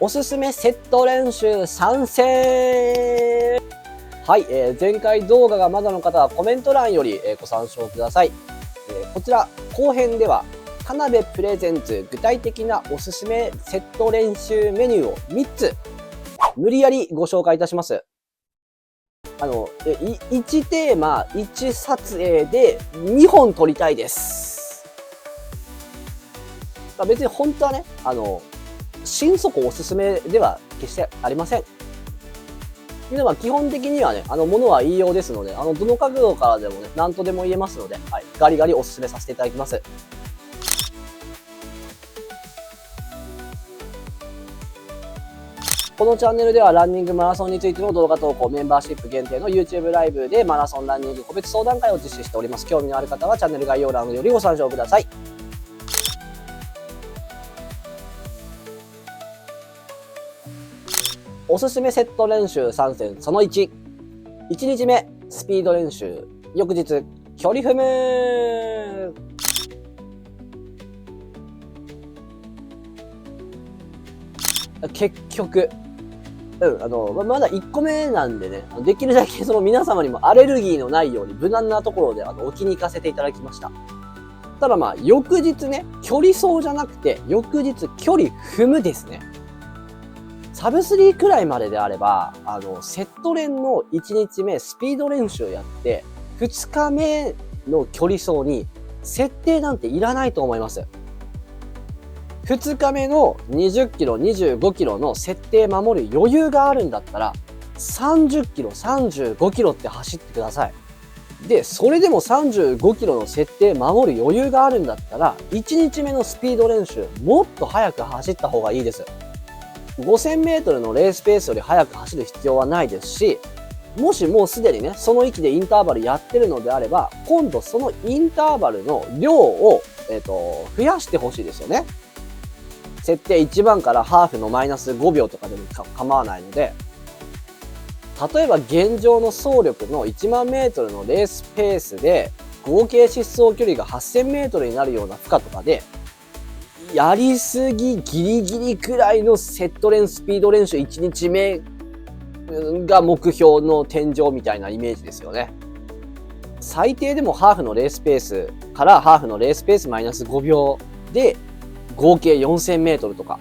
おすすめセット練習参戦。はい、前回動画がまだの方はコメント欄より、ご参照ください。こちら後編では田辺プレゼンツ具体的なおすすめセット練習メニューを3つ無理やりご紹介いたします。1テーマ1撮影で2本撮りたいです。別に本当はね、心底おすすめでは決してありません。でも基本的にはね、物は言いようですので、どの角度からでもね、何とでも言えますので、はい、ガリガリおすすめさせていただきます。このチャンネルではランニングマラソンについての動画投稿、メンバーシップ限定の YouTube ライブでマラソンランニング個別相談会を実施しております。興味のある方はチャンネル概要欄よりご参照ください。おすすめセット練習参戦その1。1日目、スピード練習。翌日、距離踏む。結局、まだ1個目なんでね、できるだけその皆様にもアレルギーのないように無難なところでお気に入かせていただきました。ただ翌日ね、距離走じゃなくて、翌日距離踏むですね。サブ3くらいまでであれば、セット練の1日目スピード練習やって、2日目の距離走に設定なんていらないと思います。2日目の20キロ、25キロの設定守る余裕があるんだったら、30キロ、35キロって走ってください。で、それでも35キロの設定守る余裕があるんだったら、1日目のスピード練習、もっと速く走った方がいいです。5000メートルのレースペースより速く走る必要はないですし、もしもうすでにね、その域でインターバルやってるのであれば、今度そのインターバルの量を、増やしてほしいですよね。設定1番からハーフのマイナス5秒とかでも構わないので、例えば現状の走力の1万メートルのレースペースで、合計疾走距離が8000メートルになるような負荷とかで、やりすぎギリギリくらいのセット練スピード練習1日目が目標の天井みたいなイメージですよね。最低でもハーフのレースペースからハーフのレースペースマイナス5秒で合計4000メートルとか。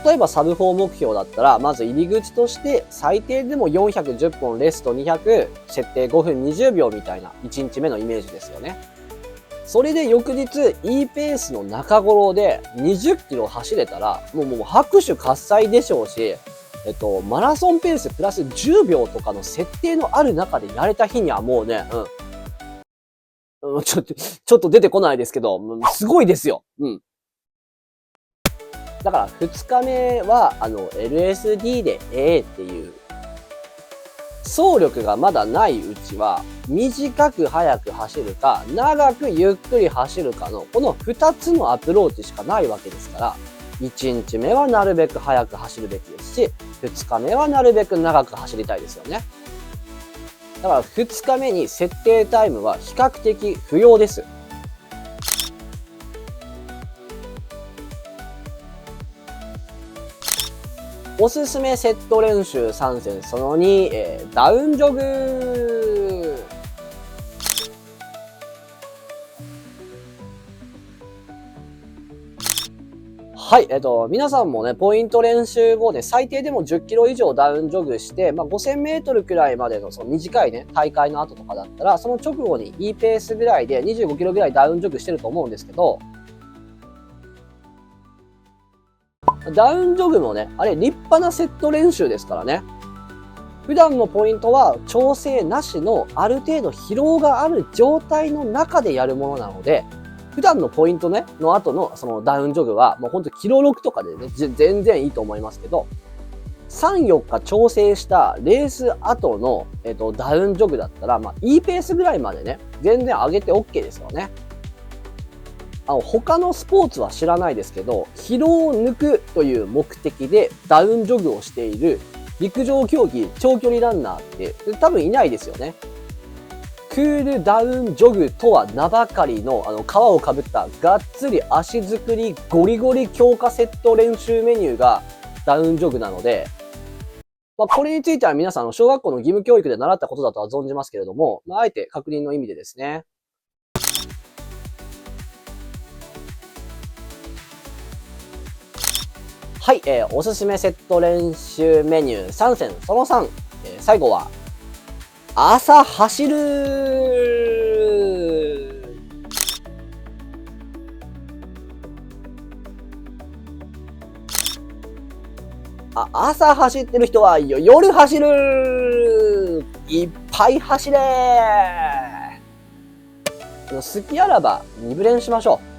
例えばサブ4目標だったら、まず入り口として最低でも410本レスト200設定5分20秒みたいな1日目のイメージですよね。それで翌日、いいペースの中頃で20キロ走れたら、もう拍手喝采でしょうし、マラソンペースプラス10秒とかの設定のある中でやれた日にはもうね、ちょっと出てこないですけど、すごいですよ。だから2日目は、LSD でっていう、走力がまだないうちは、短く速く走るか、長くゆっくり走るかの、この2つのアプローチしかないわけですから、1日目はなるべく速く走るべきですし、2日目はなるべく長く走りたいですよね。だから2日目に設定タイムは比較的不要です。おすすめセット練習参戦その2、ダウンジョグ。はい、皆さんもね、ポイント練習後で最低でも10キロ以上ダウンジョグして、5000メートルくらいまでのその短いね、大会の後とかだったら、その直後にいいペースぐらいで25キロぐらいダウンジョグしてると思うんですけど、ダウンジョグもね、あれ立派なセット練習ですからね。普段のポイントは調整なしのある程度疲労がある状態の中でやるものなので、普段のポイントね、の後のそのダウンジョグはもうほんとキロ6とかでね、全然いいと思いますけど、3、4日調整したレース後の、ダウンジョグだったら、いいペースぐらいまでね、全然上げて OK ですよね。他のスポーツは知らないですけど、疲労を抜くという目的でダウンジョグをしている陸上競技長距離ランナーって多分いないですよね。クールダウンジョグとは名ばかりの、皮をかぶったがっつり足作りゴリゴリ強化セット練習メニューがダウンジョグなので、これについては皆さん小学校の義務教育で習ったことだとは存じますけれども、あえて確認の意味でですね。はい、おすすめセット練習メニュー3選、その3、最後は、朝走る。朝走ってる人は夜走る。いっぱい走れ。好きあらば2部練しましょう。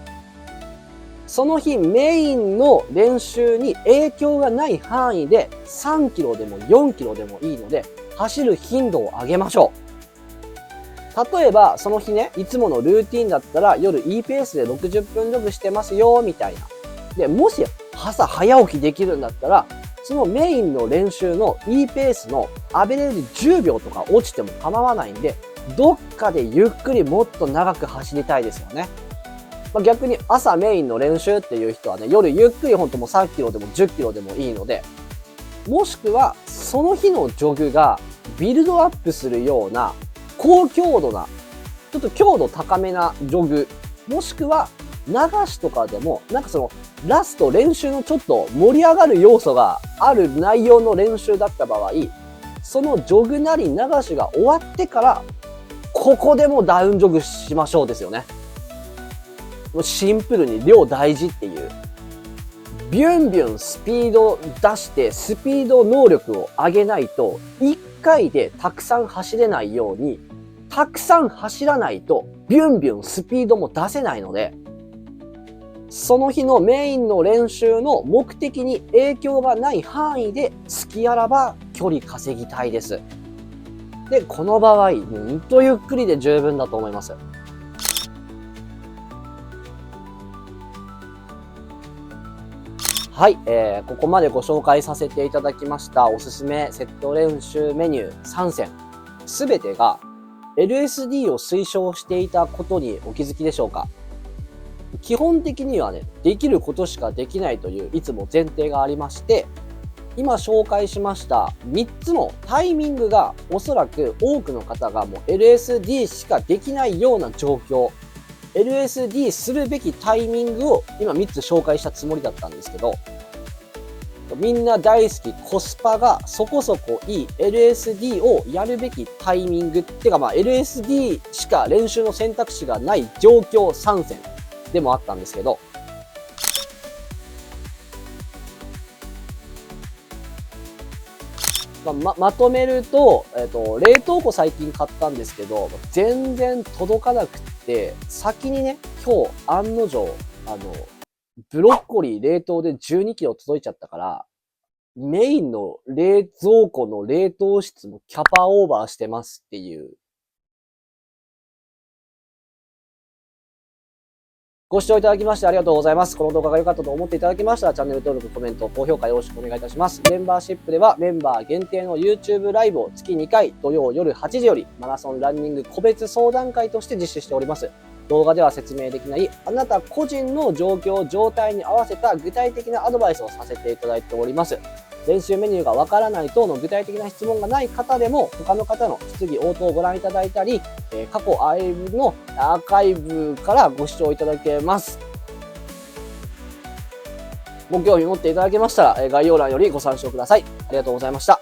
その日メインの練習に影響がない範囲で3キロでも4キロでもいいので走る頻度を上げましょう。例えばその日ね、いつものルーティンだったら夜いいペースで60分ジョグしてますよみたいな。で、もし朝早起きできるんだったらそのメインの練習のいいペースのアベレージ10秒とか落ちても構わないんで、どっかでゆっくりもっと長く走りたいですよね。逆に朝メインの練習っていう人はね、夜ゆっくりほんともう3キロでも10キロでもいいので、もしくはその日のジョグがビルドアップするような高強度な、ちょっと強度高めなジョグ、もしくは流しとかでも、なんかそのラスト練習のちょっと盛り上がる要素がある内容の練習だった場合、そのジョグなり流しが終わってから、ここでもダウンジョグしましょうですよね。シンプルに量大事っていう。ビュンビュンスピード出してスピード能力を上げないと1回でたくさん走れないように、たくさん走らないとビュンビュンスピードも出せないので、その日のメインの練習の目的に影響がない範囲で好きあらば距離稼ぎたいです。で、この場合、うんとゆっくりで十分だと思います。はい、ここまでご紹介させていただきましたおすすめセット練習メニュー3選。すべてが LSD を推奨していたことにお気づきでしょうか？基本的にはね、できることしかできないといういつも前提がありまして、今紹介しました3つのタイミングがおそらく多くの方がもう LSD しかできないような状況、LSD するべきタイミングを今3つ紹介したつもりだったんですけど、みんな大好きコスパがそこそこいい LSD をやるべきタイミングってかLSD しか練習の選択肢がない状況3選でもあったんですけど、まとめると、冷凍庫最近買ったんですけど、全然届かなくって、先にね、今日案の定、ブロッコリー冷凍で12キロ届いちゃったから、メインの冷蔵庫の冷凍室もキャパオーバーしてますっていう。ご視聴いただきましてありがとうございます。この動画が良かったと思っていただけましたら、チャンネル登録、コメント、高評価よろしくお願いいたします。メンバーシップではメンバー限定の YouTube ライブを月2回土曜夜8時よりマラソンランニング個別相談会として実施しております。動画では説明できないあなた個人の状況、状態に合わせた具体的なアドバイスをさせていただいております。練習メニューがわからない等の具体的な質問がない方でも、他の方の質疑応答をご覧いただいたり、過去アーカイブからご視聴いただけます。ご興味持っていただけましたら、概要欄よりご参照ください。ありがとうございました。